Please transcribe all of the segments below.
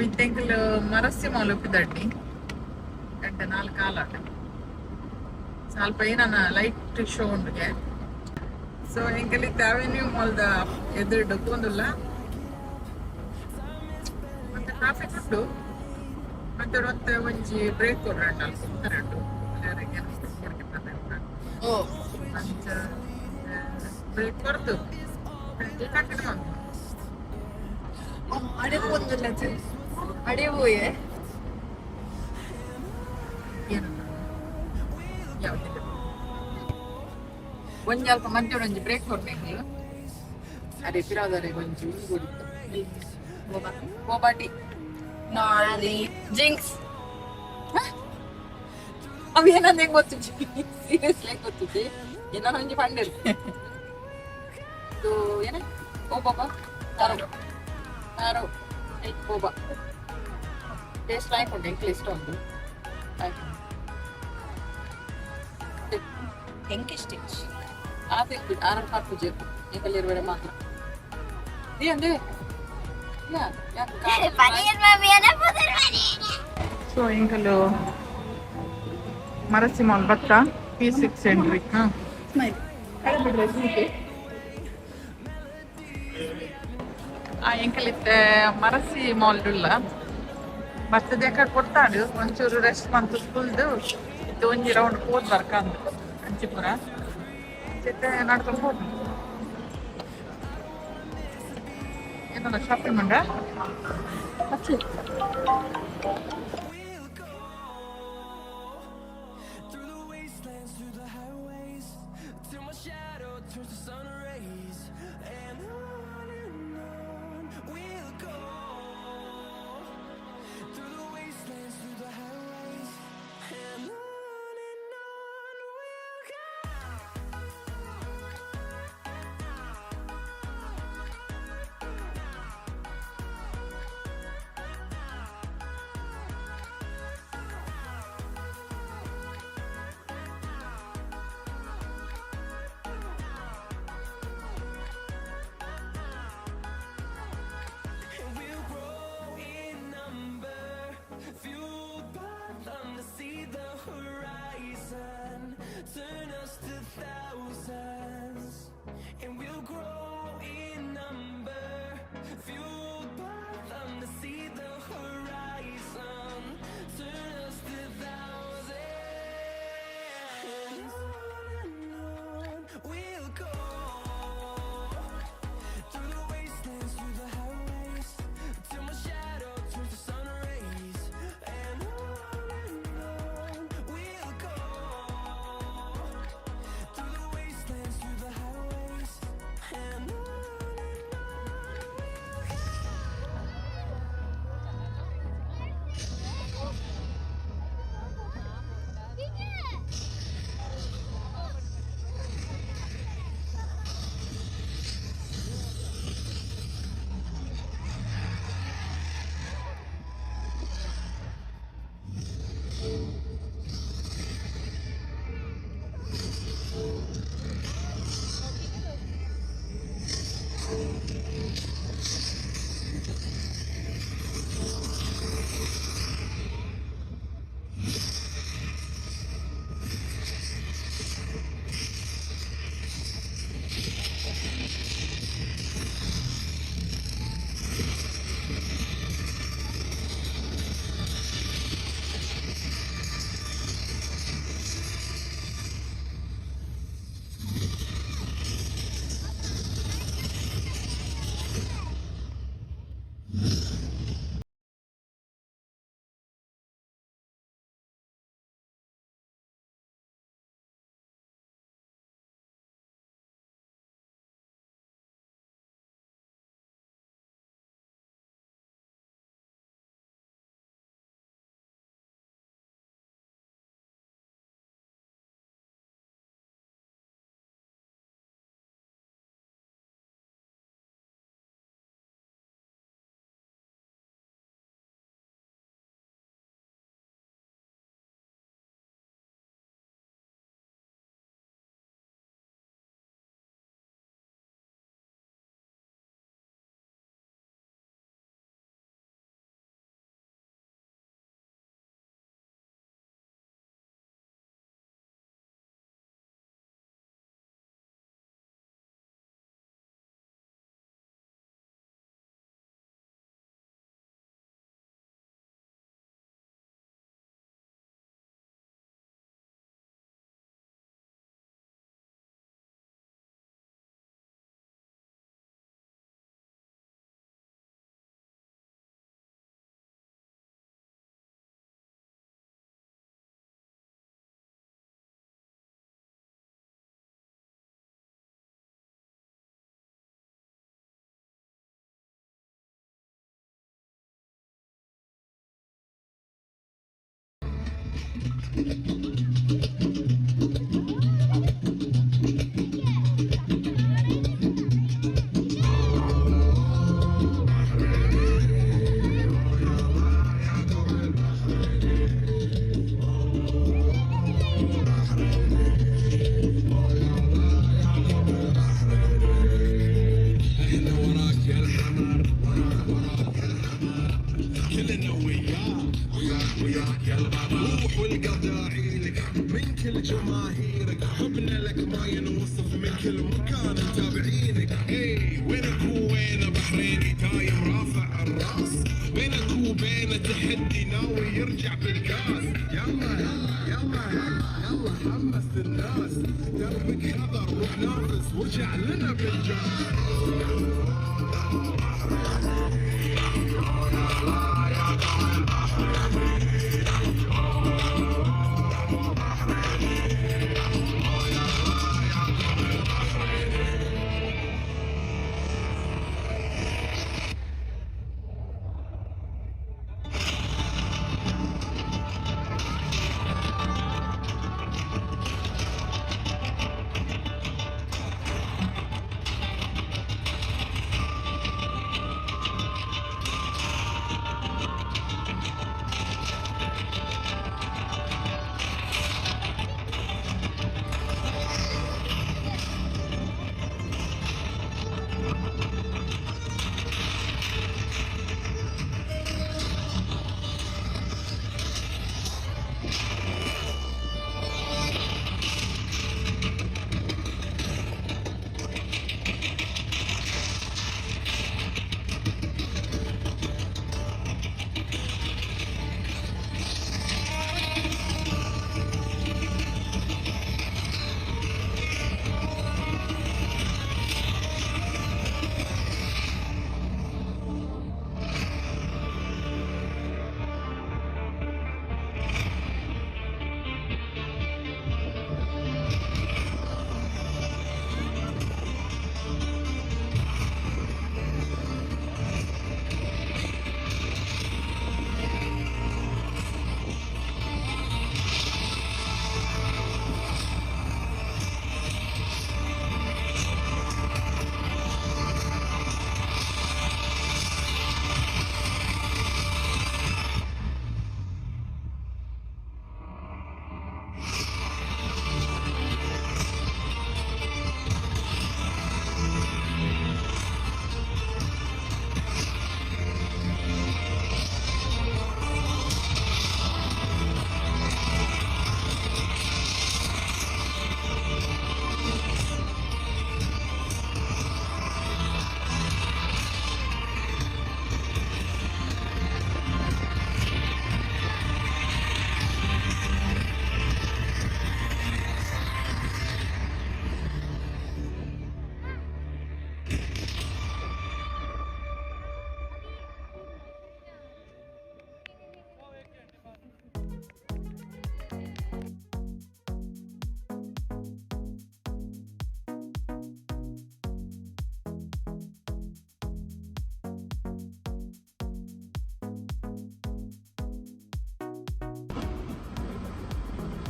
ಇತ್ತೆಂಕಲ್ ಮರಸ್ಸಿ ಮಾಲುಪಿದಡ್ಡಿ ಗಂಟೆ 4 ಕಾಲಾಟ ಸ್ವಲ್ಪ ಏನನ ಲೈಟ್ ಶೋ ಉಂಡುಗೆ ಸೊ ಎಂಕಲ್ ಇತ್ತೆ ಅವೆನ್ಯೂ ಮಾಲ್ದ ಎದುರುಡು ಕೂಂದುಲ್ಲ ಮತ್ತೆ ಟ್ರಾಫಿಕ್ ಉಂಟು ಮತ್ತೆ ಮತ್ತೆ ಒಂಜಿ ಬ್ರೇಕ್ ಕೊಡ್ರಂಡ ಕರೆಂಟು ಓ ಅಂಚ ಬ್ರೇಕ್ ಕೊರ್ದು ಕಂಟಿನ್ಯೂ ಅಡೆ ಪೋಂದುಲ್ಲ ಅಡೆ ಹೋಯೆ ಏನು ಯಾವ್ದಿಲ್ಲ ಒಂಜಿ ಅಲ್ಪ ಮಧ್ಯ ಒಂಜಿ ಬ್ರೇಕ್ ಕೊಡ್ಬೇಕು ಅದೇ ಪಿರಾದರೆ ಒಂಜಿ ಗೋಬಾಟಿ ನಾಳಿ ಜಿಂಕ್ಸ್ ಅವು ಏನಂದ ಹೆಂಗ್ ಗೊತ್ತಿದ್ದಿ ಸೀರಿಯಸ್ಲಿ ಹೆಂಗ್ ಗೊತ್ತಿದ್ದಿ ಏನೋ ಒಂಜಿ ಪಂಡಿರ್ ಇದು ಏನ ಓ ಬಾಬಾ ತಾರೋ ತಾರೋ ಬೋಬಾ ಟೇಸ್ಟ್ ಲೈಕ್ ಉಂಟು ಎಂಕ್ಲಿ ಇಷ್ಟ ಉಂಟು ಹೆಂಗೆ ಸ್ಟಿಚ್ ಆಫೀಸ್ ಆರಾಮ್ ಪಾಪುಜಿ ಎಂಕಲ್ಲಿರುವಡೆ ಮಾತ್ರ ಅಂದೆ ಸೊ ಎಂಕಲು ಮರಸಿ ಮಾಲ್ ಬತ್ತ P6 ಎಂಟ್ರಿ ಎಂಕಲಿತ್ತೆ ಮರಸಿ ಮಾಲ್ ಉಳ್ಳ ಬರ್ತದೆ ಯಾಕಡೆ ಕೊಡ್ತಾಡು ಒಂಚೂರು ರೆಸ್ಟ್ ಮಂತು ಸ್ಕೂಲ್ದು ಇದು ಒಂಜಿ ರೌಂಡ್ ಹೋದ್ ಬರ್ಕಂದು ಅಂಚಿಪುರ ಚಿತ್ತೆ ನಡ್ಕೊಂಡು ಹೋದ್ ಏನಲ್ಲ ಶಾಪಿಂಗ್ ಮಂಡ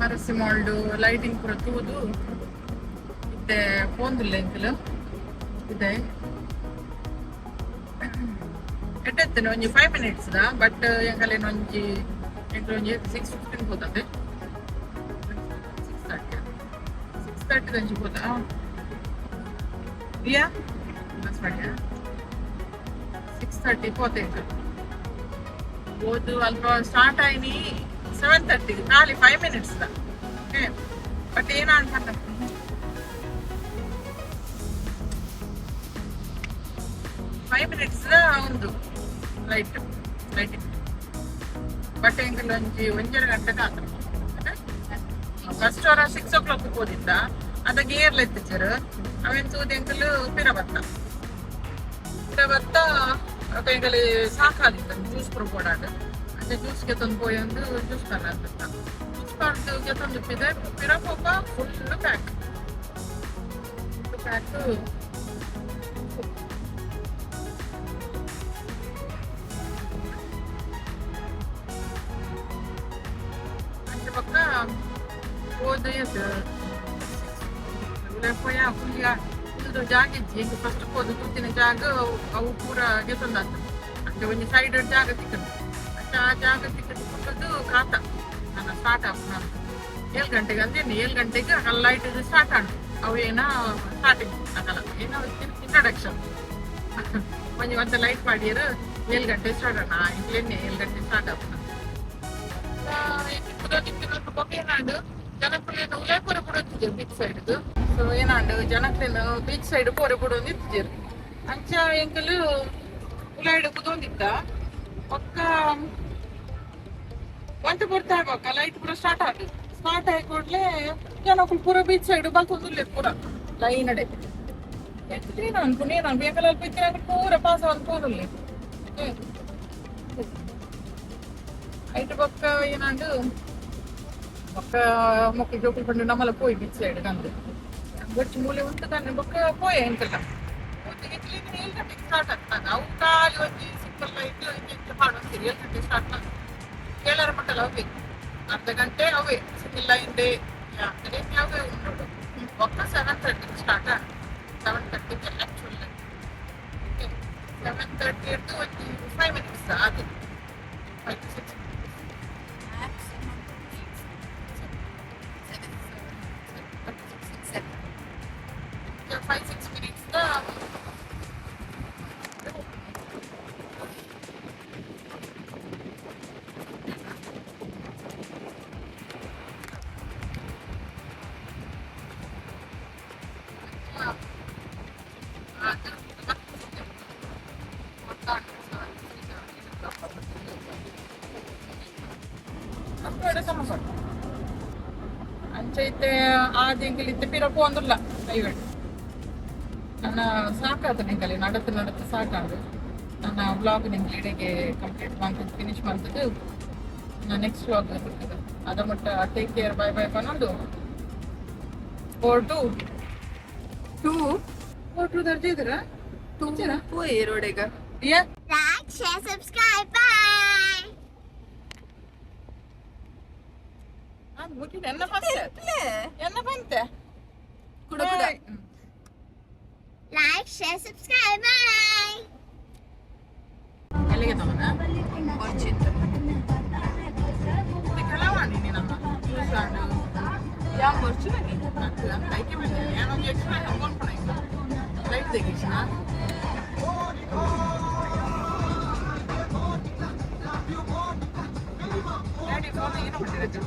ಮರಸಿಮಾಲ್ಡು ಲೈಟಿಂಗ್ ಪೂರ ತೂದು ಇತ್ತೆ ಪೋಂದುಲ್ಲೆ ಎಂಕುಲು ಇದೆ ಎಡ್ಡೆತ್ತೇನೆ ಒಂಜಿ 5 minutes ದ ಬಟ್ ಎಂಕಲೇನು ಒಂಜಿ ಎಂಕಲು ಒಂಜಿ 6:15 ಹೋತದೆ 6:30 ದಂಚಿ ಹೋದ ರಿಯಾ ಬಸ್ ಮಾಡಿಯ 6:30 ಹೋತೆ ಎಂಕಲು ಹೋದು ಅಲ್ಪ ಸ್ಟಾರ್ಟ್ ಆಯ್ನಿ 7:30 ಖಾಲಿ 5 minutes ದ ಓಕೆ ಬಟ್ ಏನ ಅನ್ಕೊಂಡ 5 minutes ದ ಒಂದು ಲೈಟಿಂಗ್ ಬಟ್ ಎಂಕಲ್ ಒಂಜರ ಗಂಟೆ ಕಾತ ಫಸ್ಟ್ ಅವರ 6 o'clock ಹೋದಿದ್ದ ಅದ ಗೇರ್ಲ ಎತ್ತಿಚ್ಚರು ಅವೆನ್ ತೂದು ಎಂಕಲ್ ಪಿರ ಬತ್ತ ಎಂಕಲ್ ಸಾಕಾದಿತ್ತ ಜ್ಯೂಸ್ ಪ್ರೊಪೋಡಾದ ಅದೇ ಜ್ಯೂಸ್ಗೆ ತಂದು ಪೋಯೊಂದು ಜ್ಯೂಸ್ ಕಲ್ಲ ಅಂತ ಜ್ಯೂಸ್ ಕಾರ್ಡ್ಗೆ ತಂದು ಪಿರ ಪೋಪ ಫುಲ್ ಪ್ಯಾಕ್ ಪಕ್ಕ ಹೋದ ಉಲೆಪೋಯ ಫುಲ್ ಇದು ಜಾಗ ಇಜ್ಜಿ ಎಂಕ್ ಫಸ್ಟ್ ಹೋದ ಕೂತಿನ ಜಾಗ ಅವು ಪೂರ ಗೆತ್ತೊಂದಾತು ಅಂಚೆ ಒಂಜಿ ಸೈಡ್ ಜಾಗ ತಿಕ್ಕದು ಅಂಚೆ ಆ ಜಾಗ ತಿಕ್ಕದು ಕೊಟ್ಟದ್ದು ಕಾತ ನನ್ನ ಸ್ಟಾರ್ಟ್ ಆಪ್ ನಾನು 7 ಗಂಟೆಗೆ ಅಂದೇನಿ 7 ಗಂಟೆಗೆ ಲೈಟ್ ಇದು ಸ್ಟಾರ್ಟ್ ಆಡು ಅವು ಏನ ಸ್ಟಾರ್ಟಿಂಗ್ ಆಗಲ್ಲ ಏನೋ ಇಂಟ್ರಡಕ್ಷನ್ ಒಂಜಿ ಮತ್ತೆ ಲೈಟ್ ಮಾಡಿಯರು 7 ಗಂಟೆ ಸ್ಟಾರ್ಟ್ ಆಡ ಇಂಟ್ಲೇನೆ 7 ಗಂಟೆ ಸ್ಟಾರ್ಟ್ ಆಪ್ ಏನಾಡು ಜನಕ್ಲೇನು ಉದಯಪುರ ಕೂಡ ಇತ್ತಿದ್ದೇವೆ ಬೀಚ್ ಸೈಡ್ದು ಸೊ ಏನಾಡು ಜನಕ್ಲೇನು ಬೀಚ್ ಸೈಡ್ ಪೋರೆ ಕೂಡ ಒಂದು ಇತ್ತಿದ್ದೇರು ಅಂಚ ಎಂಕಲು ಉಲಾಯ್ಡು ಕುದೊಂದಿತ್ತ ಒಕ್ಕ ಒಂಟು ಬರ್ತಾ ಆಗೋಕ ಲೈಟ್ ಪೂರ ಸ್ಟಾರ್ಟ್ ಆಗಿ ಕೂಡಲೇ ಜನಕ್ಕೂ ಪೂರ ಬೀಚ್ ಸೈಡ್ ಬಲ್ತೊಂದುಲ್ಲೆ ಪೂರ ಲೈನ್ ಅಡೆ ಏನು ಅನ್ಕೊಂಡು ಏನು ಬೇಕಲ್ಲ ಬಿತ್ತಿನ ಪೂರ ಪಾಸ ಒಂದು ಪೂರಲ್ಲಿ ಐಟು ಪಕ್ಕ ಏನಾಂಡು ಬೊಕ್ಕ ಮೊಕ್ಕ ಜೋಕುಲು ಪಂಡು ನಮ್ಮಲ ಪೋಯಿ ಬೀಚ್ ಸೈಡ್ ಕಂದು ಗಚ್ಚು ಮೂಲೆ ಉಂಟು ಕಣ್ಣು ಬೊಕ್ಕ ಪೋಯ ಎಂಕಲ್ಲ ಒತ್ತಿಗೆ 7 ಗಂಟೆಗೆ ಸ್ಟಾರ್ಟ್ ಆಗ್ತದೆ ಅವು ಖಾಲಿ ಒಂಜಿ ಸಿಂಪಲ್ ಲೈಟ್ ಇಂಜೆಕ್ಟ್ ಮಾಡುವಂತೀರಿ 7 ಗಂಟೆಗೆ ಸ್ಟಾರ್ಟ್ ಮಾಡಿ 7 ಮಟ್ಟಲ್ಲ ಅವೇ ಅರ್ಧ ಗಂಟೆ ಅವೇ ಸಿಂಗಲ್ ಲೈನ್ ಡೇ ಕಡೆ ಅವೇ ಉಂಟು ಒಕ್ಕ 7:30 ಸ್ಟಾರ್ಟ್ 7:30 ಆ್ಯಕ್ಚುಲ್ 7:30 ಇರ್ದು ಒಂದು 5 ಮಿನಿಟ್ಸ್ ಅದು 5 to 6 5-6 minutes ಅಂಚೈತೆ ಆದಿಂಕಲಿತ್ತೆ ಪಿರಪ್ಪು ಒಂದಿಲ್ಲ ಕೈವೇಳು ನನ್ನ ಸಾಕಾದ ನಿಂಕಲ್ಲಿ ನಡತ್ತು ಸಾಕಾದು ನನ್ನ ವ್ಲಾಗ್ ನಿಂಗೆ ಇಡೆಗೆ ಕಂಪ್ಲೀಟ್ ಮಾಡ್ತಿದ್ದು ಫಿನಿಶ್ ಮಾಡ್ತಿದ್ದು ನಾನು ನೆಕ್ಸ್ಟ್ ವ್ಲಾಗ್ ಬಿಡ್ತಿದ್ದು ಅದ ಮಟ್ಟ ಟೇಕ್ ಕೇರ್ ಬೈ ಬೈ ಪನ್ನೊಂದು 4 ದರ್ಜಿದ್ರ 2 ಹೋಯ್ ರೋಡೆಗ Like, share, subscribe. Bye. ಮುಟ್ಟಿದ ಎನ್ನ ಬಂತೆ ಕುಡ Like, share, subscribe. Bye. ಅಲ್ಲಿಗೆ ತಮ್ಮನ ಕೆಲವಾಣಿ ನಮ್ಮ ಯಾವ ಬರ್ಚು ಐಕೆ ಬಂದೆ ಏನೊಂದು ಎಕ್ಸ್ಟ್ರಾ ಅಮೌಂಟ್ ಲೈಟ್ ತೆಗಿಸಿನ ಡ್ಯಾಡಿ ಫೋನ್ ಏನೋ ಮಾಡಿರೋದು